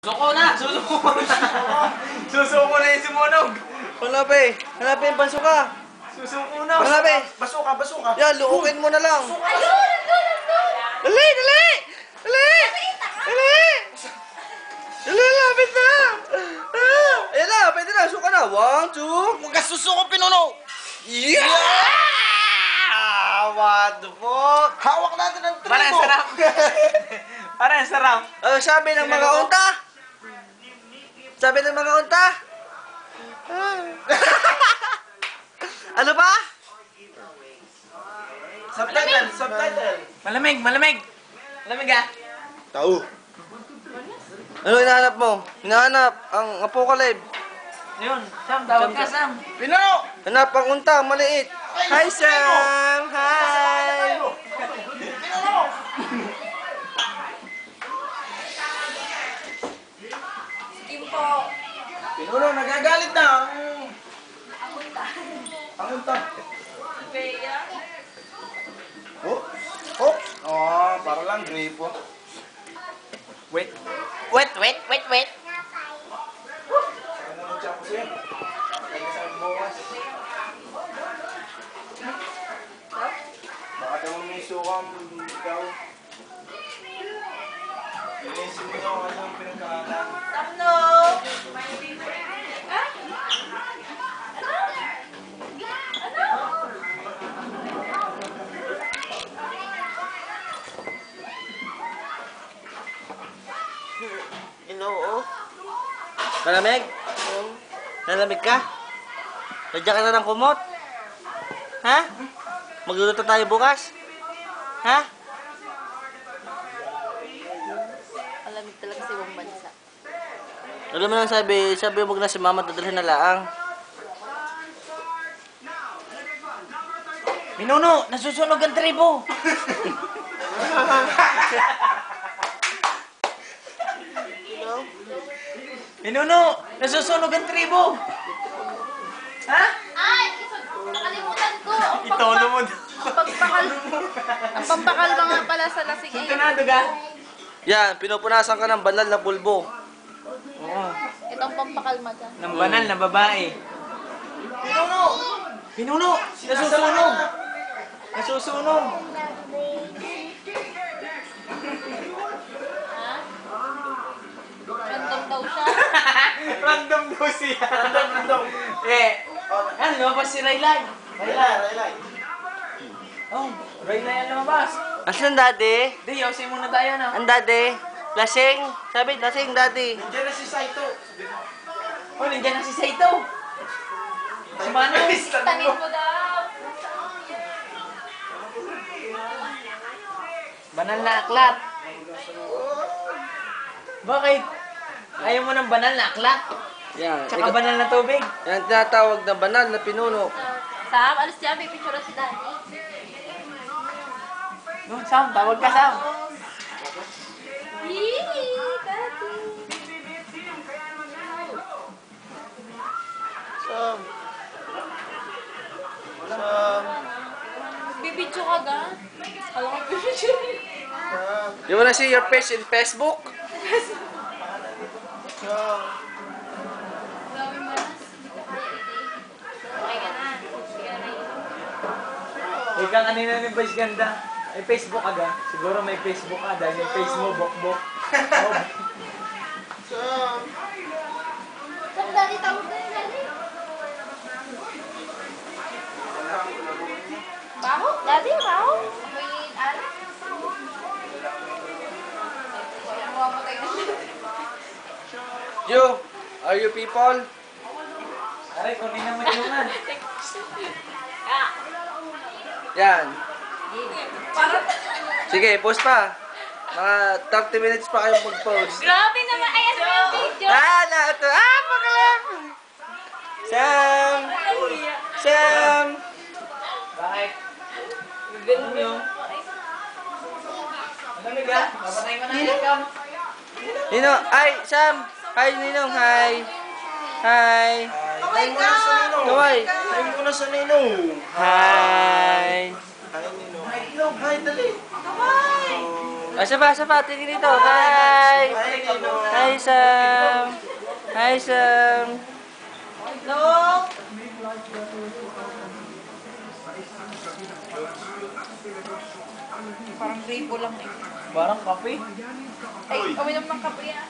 Susuko na! Susuko na! Susuko na yung sumunog! Hanapin! Hanapin, bansuka! Susuko na! Hanapin! Basuka! Basuka! Yan, luukin mo na lang! Ayun! Dali! Dali! Dali! Dali! Dali, lapit na! Ah! Ayan na, pwede na, suka na! 1, 2... Huwag ka susuko, pinuno! Yeah! What the fuck? Hawak natin ang tribo! Parang sarap! Parang sarap! Sabi ng mga unta! Sabi ng mga unta! Ano ba? Subtitle! Subtitle! Malamig! Malamig! Malamig ah! Tao! Ano hinahanap mo? Hinahanap ang apocalypse. Ayun! Sam! Tawag ka, Sam! Pinuno! Hanap ang unta, maliit. Hi, Sam! Hi! Kimpo. Pinuno, nagagalit na! Ang unta! Bea. Oh! Oh! Oh, para lang grape oh. Wait! Wait! Wait! Wait! Wait! Saka naman siya ko siya. Kaya sa bukas. Baka daw may sukam ikaw. Inisin mo daw ang pinagkakanan. Tamno. Hello. Malamig? Malamig ka? Nadya ka na ng kumot? Ha? Magluluto tayo bukas? Ha? Alamig talaga sa ibang bansa. Alam mo nang sabi mo na si mama dadalhin na laang. Minuno, nasusunog ang tribo. Minuno, nasusunog ang tribo. Ha? Ay! Nakalimutan ko! Itono mo. Ang pampakal ba nga pala sa lasing ay... Tunado ka? Yan, pinupunasan ka ng banal na pulbo. Oo. Itong pampakalma dyan. Ng banal na babae. Pinuno! Pinuno! Nasusunog! Nasusunog! Ha? Random daw siya. Random daw siya. Random. Ano, lumabas si Raylay. Raylay. Oh, Raylay ang lumabas. Asan daddy? Di, yosin muna tayo na. Ang daddy? Lasing? Sabi, lasing daddy. Nandiyan na si Saito. Oh, nandiyan na si Saito. Si Manong. Tanin mo daw. Banal na aklat. Bakit? Ayaw mo ng banal na aklat? Yan. Tsaka banal na tubig? Yan tinatawag na banal na pinuno. Sam, alis dyan. May picture si Danny. No, Sam, tawag ka, Sam. Yee! Daddy! Sam. Sam. Bibidyo ka ga? Alam ko bibidyo. You wanna see your face in Facebook? Sam. Grabe manas. Hindi ko kaya iti. Okay ka na. Sige na yun. Ikaw kanina ni Vice Ganda. May Facebook aga. Siguro may Facebook ka dahil yung face mo, bok-bok. Oh. Sam. Sam, Daddy, tawag na yun, Daddy. Baho? Daddy, baho? Amoy alak? Ay, mamatay na siya. You, are you people? Aray, kunin na mo tulungan. Ah, Yan. parang... Sige, post pa. Mga 30 minutes pa kayo mag-post. Grabe naman! Ay, ano yung video? Lahat to. Pagalam! Sam! Sam! Bakit? Ganun yun. Malamig ah. Papatay ko na yung cam. Nino, ay, Sam! Hi, Ninong, hi! Hi! Oh my God! Kaway! Ayun ko na sa Ninong. Hi! Hi, Ninong. Hi, dali. Kamay! Isa pa. Tingin dito. Hi! Hi, Sam! Hi, Sam! No! Parang gripo lang eh. Barang kape. Ay, uminom ng kape ah.